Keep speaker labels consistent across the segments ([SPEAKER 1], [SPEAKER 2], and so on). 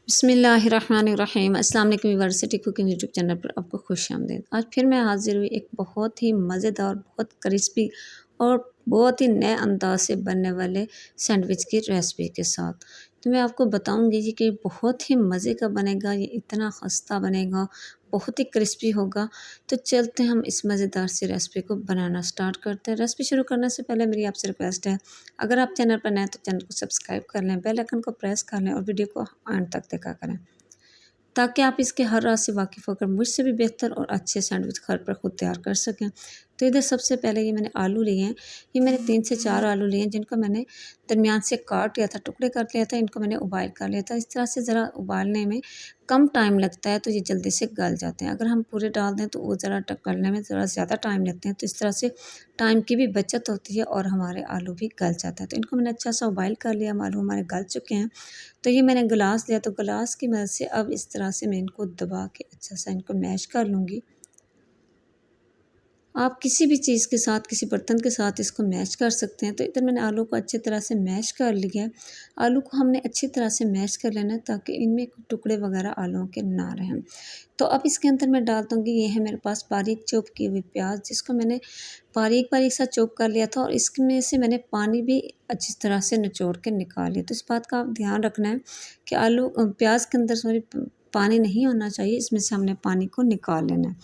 [SPEAKER 1] बिस्मिल्लाहिर्रहमानिर्रहीम। अस्सलाम वालेकुम यूनिवर्सिटी कुकिंग यूट्यूब चैनल पर आपको खुशामदीद। आज फिर मैं हाज़िर हुई एक बहुत ही मज़ेदार, बहुत क्रिस्पी और बहुत ही नए अंदाज से बनने वाले सैंडविच की रेसिपी के साथ। तो मैं आपको बताऊंगी जी कि बहुत ही मज़े का बनेगा, ये इतना खस्ता बनेगा, बहुत ही क्रिस्पी होगा। तो चलते हैं हम इस मज़ेदार सी रेसिपी को बनाना स्टार्ट करते हैं। रेसिपी शुरू करने से पहले मेरी आपसे रिक्वेस्ट है, अगर आप चैनल पर नए हैं तो चैनल को सब्सक्राइब कर लें, बेल आइकन को प्रेस कर लें और वीडियो को एंड तक देखा करें, ताकि आप इसके हर राज से वाकिफ़ होकर मुझसे भी बेहतर और अच्छे सैंडविच घर पर खुद तैयार कर सकें। तो इधर सबसे पहले ये मैंने आलू लिए हैं। ये मैंने 3 से 4 आलू लिए हैं, जिनको मैंने दरमियान से काट लिया था, टुकड़े कर लिया था। इनको मैंने उबाल कर लिया था। इस तरह से ज़रा उबालने में कम टाइम लगता है, तो ये जल्दी से गल जाते हैं। अगर हम पूरे डाल दें तो वो ज़रा गलने में ज़रा ज़्यादा टाइम लगते हैं। तो इस तरह से टाइम की भी बचत होती है और हमारे आलू भी गल जाते हैं। तो इनको मैंने अच्छा सा उबाल कर लिया। आलू हमारे गल चुके हैं। तो ये मैंने गिलास लिया, तो गिलास की मदद से अब इस तरह से मैं इनको दबा के अच्छा सा इनको मैश कर लूँगी। आप किसी भी चीज़ के साथ, किसी बर्तन के साथ इसको मैश कर सकते हैं। तो इधर मैंने आलू को अच्छी तरह से मैश कर लिया है। आलू को हमने अच्छी तरह से मैश कर लेना है, ताकि इनमें टुकड़े वगैरह आलूओं के ना रहें। तो अब इसके अंदर मैं डाल दूँगी, ये है मेरे पास बारीक चॉप की हुई प्याज, जिसको मैंने बारीक-बारीक सा चॉप कर लिया था और इसमें से मैंने पानी भी अच्छी तरह से निचोड़ के निकाल लिया। तो इस बात का आप ध्यान रखना है कि प्याज के अंदर पानी नहीं होना चाहिए, इसमें से हमने पानी को निकाल लेना है।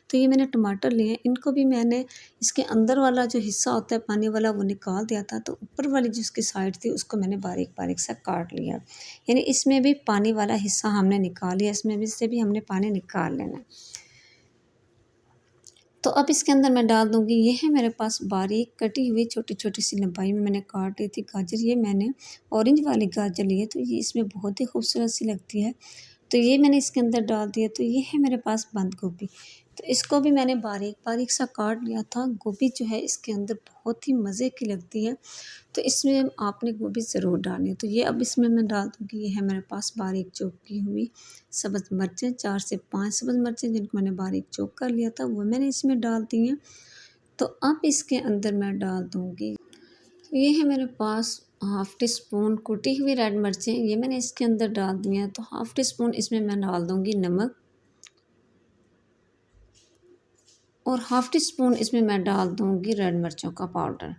[SPEAKER 1] तो ये मैंने टमाटर लिए हैं, इनको भी मैंने इसके अंदर वाला जो हिस्सा होता है पानी वाला वो निकाल दिया था, तो ऊपर वाली जो इसकी साइड थी उसको मैंने बारीक-बारीक सा काट लिया। यानी इसमें भी पानी वाला हिस्सा हमने निकाल लिया, इसमें भी से भी हमने पानी निकाल लेना है। तो अब इसके अंदर मैं डाल दूँगी, ये है मेरे पास बारीक कटी हुई छोटी-छोटी सी लंबाई में मैंने काट ली थी गाजर। ये मैंने ऑरेंज वाली गाजर ली है, तो ये इसमें बहुत ही खूबसूरत सी लगती है। तो ये मैंने इसके अंदर डाल दिया। तो ये है मेरे पास बंद गोभी, तो इसको भी मैंने बारीक-बारीक सा काट लिया था। गोभी जो है इसके अंदर बहुत ही मज़े की लगती है, तो इसमें आपने गोभी ज़रूर डालनी है। तो ये अब इसमें मैं डाल दूँगी, ये है मेरे पास बारीक चॉप की हुई सब्ज़ मिर्चें, 4 से 5 सब्ज़ मिर्चें, जिनको मैंने बारीक चॉप कर लिया था, वो मैंने इसमें डाल दी हैं। तो अब इसके अंदर मैं डाल दूँगी, तो ये है मेरे पास हाफ़ टी स्पून कुटी हुई रेड मिर्चें, ये मैंने इसके अंदर डाल दी हैं। तो हाफ़ टी स्पून इसमें मैं डाल दूँगी नमक और हाफ़ टी स्पून इसमें मैं डाल दूँगी रेड मिर्चों का पाउडर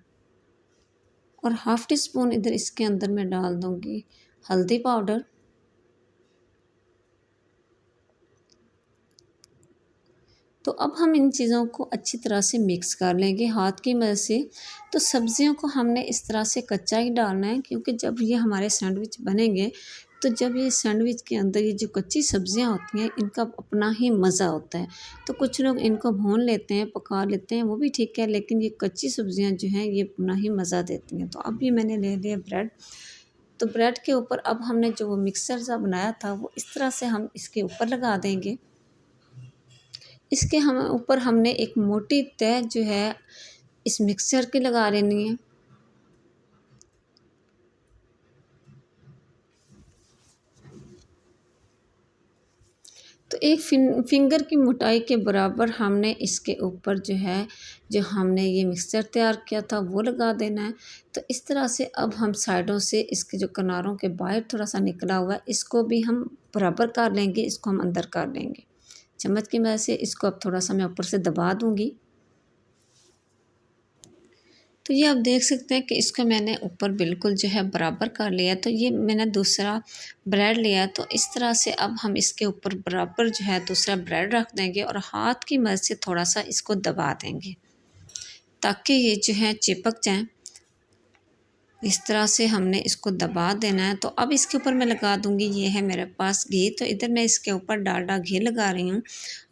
[SPEAKER 1] और हाफ़ टी स्पून इधर इसके अंदर मैं डाल दूँगी हल्दी पाउडर। तो अब हम इन चीज़ों को अच्छी तरह से मिक्स कर लेंगे हाथ की मदद से। तो सब्ज़ियों को हमने इस तरह से कच्चा ही डालना है, क्योंकि जब ये हमारे सैंडविच बनेंगे, तो जब ये सैंडविच के अंदर ये जो कच्ची सब्ज़ियाँ होती हैं, इनका अपना ही मज़ा होता है। तो कुछ लोग इनको भून लेते हैं, पका लेते हैं, वो भी ठीक है, लेकिन ये कच्ची सब्ज़ियाँ जो हैं ये अपना ही मज़ा देती हैं। तो अब ये मैंने ले लिया ब्रेड। तो ब्रेड के ऊपर अब हमने जो वो मिक्सचर सा बनाया था, वो इस तरह से हम इसके ऊपर लगा देंगे। इसके हम ऊपर हमने एक मोटी तह जो है इस मिक्सचर की लगा लेनी है। तो एक फिंगर की मोटाई के बराबर हमने इसके ऊपर जो है, जो हमने ये मिक्सचर तैयार किया था वो लगा देना है। तो इस तरह से अब हम साइडों से इसके जो किनारों के बाहर थोड़ा-सा निकला हुआ है, इसको भी हम बराबर कर लेंगे, इसको हम अंदर कर लेंगे। चम्मच की मदद से इसको अब थोड़ा-सा मैं ऊपर से दबा दूँगी। तो ये आप देख सकते हैं कि इसको मैंने ऊपर बिल्कुल जो है बराबर कर लिया। तो ये मैंने दूसरा ब्रेड लिया, तो इस तरह से अब हम इसके ऊपर बराबर जो है दूसरा ब्रेड रख देंगे और हाथ की मदद से थोड़ा-सा इसको दबा देंगे, ताकि ये जो है चिपक जाएँ। इस तरह से हमने इसको दबा देना है। तो अब इसके ऊपर मैं लगा दूँगी, ये है मेरे पास घी, तो इधर मैं इसके ऊपर डालडा घी लगा रही हूँ।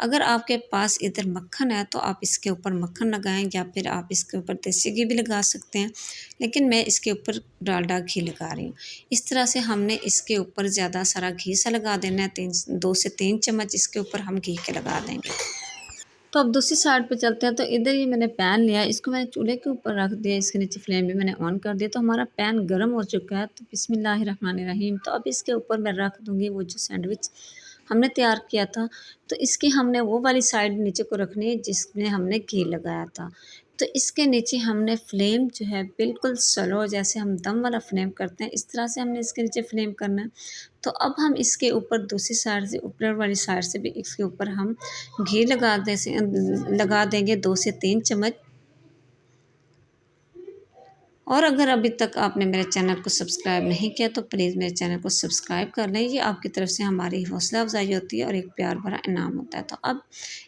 [SPEAKER 1] अगर आपके पास इधर मक्खन है तो आप इसके ऊपर मक्खन लगाएँ, या फिर आप इसके ऊपर देसी घी भी लगा सकते हैं, लेकिन मैं इसके ऊपर डालडा घी लगा रही हूँ। इस तरह से हमने इसके ऊपर ज़्यादा सारा घी सा लगा देना है, 2 से 3 चम्मच इसके ऊपर हम घी के लगा देंगे। तो अब दूसरी साइड पे चलते हैं। तो इधर ये मैंने पैन लिया, इसको मैंने चूल्हे के ऊपर रख दिया, इसके नीचे फ्लेम भी मैंने ऑन कर दिया। तो हमारा पैन गर्म हो चुका है। तो बिस्मिल्लाहिर्रहमानिर्रहीम। तो अब इसके ऊपर मैं रख दूँगी वो जो सैंडविच हमने तैयार किया था। तो इसकी हमने वो वाली साइड नीचे को रखनी है जिसमें हमने घी लगाया था। तो इसके नीचे हमने फ्लेम जो है बिल्कुल स्लो, जैसे हम दम वाला फ्लेम करते हैं इस तरह से हमने इसके नीचे फ्लेम करना है। तो अब हम इसके ऊपर दूसरी साइड से, ऊपर वाली साइड से भी इसके ऊपर हम घी लगा देंगे 2 से 3 चम्मच। और अगर अभी तक आपने मेरे चैनल को सब्सक्राइब नहीं किया तो प्लीज़ मेरे चैनल को सब्सक्राइब कर लें। ये आपकी तरफ से हमारी हौसला अफजाई होती है और एक प्यार भरा इनाम होता है। तो अब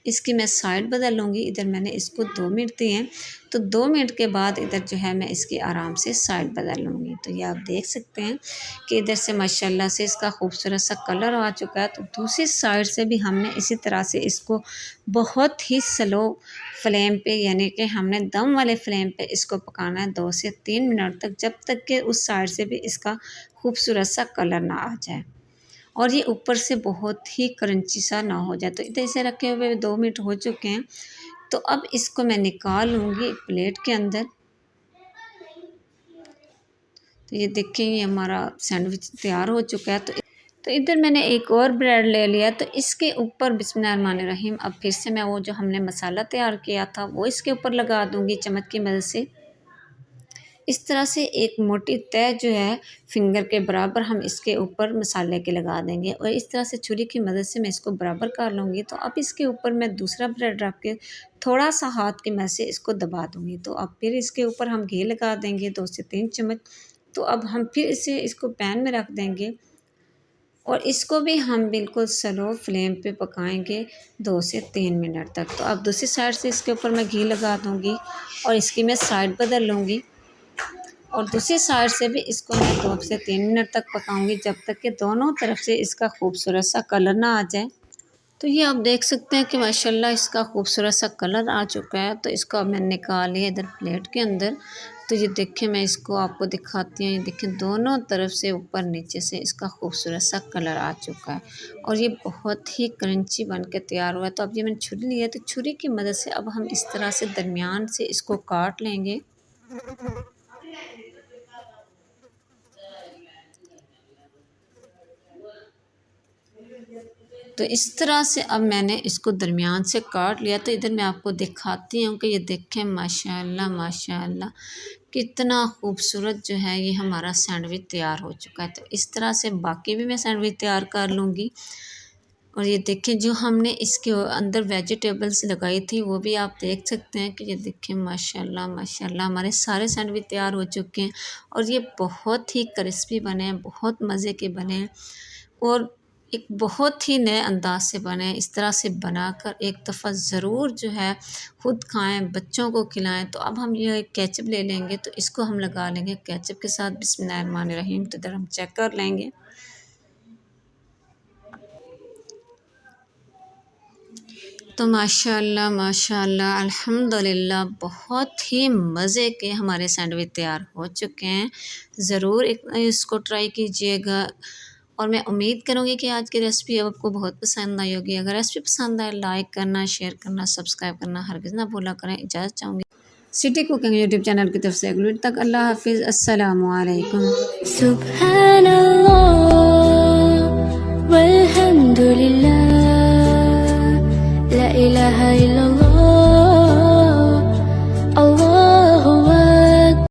[SPEAKER 1] इसकी मैं साइड बदल लूँगी। इधर मैंने इसको 2 मिनट दिए हैं, तो 2 मिनट के बाद इधर जो है मैं इसकी आराम से साइड बदल लूँगी। तो ये आप देख सकते हैं कि इधर से माशाल्लाह से इसका खूबसूरत सा कलर आ चुका है। तो दूसरी साइड से भी हमने इसी तरह से इसको बहुत ही स्लो फ्लेम पे, यानी कि हमने दम वाले फ्लेम पे इसको पकाना है 2 से 3 मिनट तक, जब तक कि उस साइड से भी इसका खूबसूरत सा कलर ना आ जाए और ये ऊपर से बहुत ही क्रंची सा ना हो जाए। तो इधर इसे रखे हुए 2 मिनट हो चुके हैं। तो अब इसको मैं निकाल लूँगी एक प्लेट के अंदर। तो ये देखें, ये हमारा सैंडविच तैयार हो चुका है। तो इधर मैंने एक और ब्रेड ले लिया। तो इसके ऊपर बिस्मिल्लाहिर्रहमानिर्रहीम अब फिर से मैं वो जो हमने मसाला तैयार किया था वो इसके ऊपर लगा दूँगी चम्मच की मदद से। इस तरह से एक मोटी तह जो है फिंगर के बराबर हम इसके ऊपर मसाले के लगा देंगे और इस तरह से छुरी की मदद से मैं इसको बराबर कर लूँगी। तो अब इसके ऊपर मैं दूसरा ब्रेड रख के थोड़ा सा हाथ की मदद से इसको दबा दूँगी। तो अब फिर इसके ऊपर हम घी लगा देंगे 2 से 3 चम्मच। तो अब हम फिर इसको पैन में रख देंगे और इसको भी हम बिल्कुल स्लो फ्लेम पे पकाएंगे 2 से 3 मिनट तक। तो अब दूसरी साइड से इसके ऊपर मैं घी लगा दूँगी और इसकी मैं साइड बदल लूँगी और दूसरी साइड से भी इसको मैं 2 से 3 मिनट तक पकाऊंगी, जब तक कि दोनों तरफ से इसका खूबसूरत सा कलर ना आ जाए। तो ये आप देख सकते हैं कि माशाल्लाह इसका खूबसूरत सा कलर आ चुका है। तो इसको अब मैंने निकाल लिया इधर प्लेट के अंदर। तो ये देखें, मैं इसको आपको दिखाती हूँ। ये देखें, दोनों तरफ से ऊपर नीचे से इसका खूबसूरत सा कलर आ चुका है और ये बहुत ही क्रंची बन के तैयार हुआ है। तो अब ये मैंने छुरी ली है, तो छुरी की मदद से अब हम इस तरह से दरमियान से इसको काट लेंगे। तो इस तरह से अब मैंने इसको दरमियान से काट लिया। तो इधर मैं आपको दिखाती हूँ कि ये देखें, माशाल्लाह माशाल्लाह कितना खूबसूरत जो है ये हमारा सैंडविच तैयार हो चुका है। तो इस तरह से बाकी भी मैं सैंडविच तैयार कर लूँगी। और ये देखें, जो हमने इसके अंदर वेजिटेबल्स लगाई थी वो भी आप देख सकते हैं कि ये देखें, माशाल्लाह माशाल्लाह हमारे सारे सैंडविच तैयार हो चुके हैं और ये बहुत ही क्रिस्पी बने हैं, बहुत मज़े के बने हैं और एक बहुत ही नए अंदाज से बने। इस तरह से बनाकर एक दफ़ा ज़रूर जो है खुद खाएं, बच्चों को खिलाएं। तो अब हम ये केचप ले लेंगे, तो इसको हम लगा लेंगे केचप के साथ। बिस्मिल्लाहिर्रहमानिर्रहीम। तो इधर हम चेक कर लेंगे। तो माशाल्लाह माशाल्लाह अल्हम्दुलिल्लाह बहुत ही मज़े के हमारे सैंडविच तैयार हो चुके हैं। ज़रूर एक इसको ट्राई कीजिएगा और मैं उम्मीद करूँगी कि आज की रेसिपी आपको बहुत पसंद आई होगी। अगर रेसिपी पसंद आए, लाइक करना, शेयर करना, सब्सक्राइब करना हरगिज़ ना भूला करें। इजाज़त चाहूँगी सिटी कुकिंग यूट्यूब चैनल की तरफ से। अगली तक अल्लाह हाफ़िज़। अस्सलामु अलैकुम। सुब्हानल्लाह।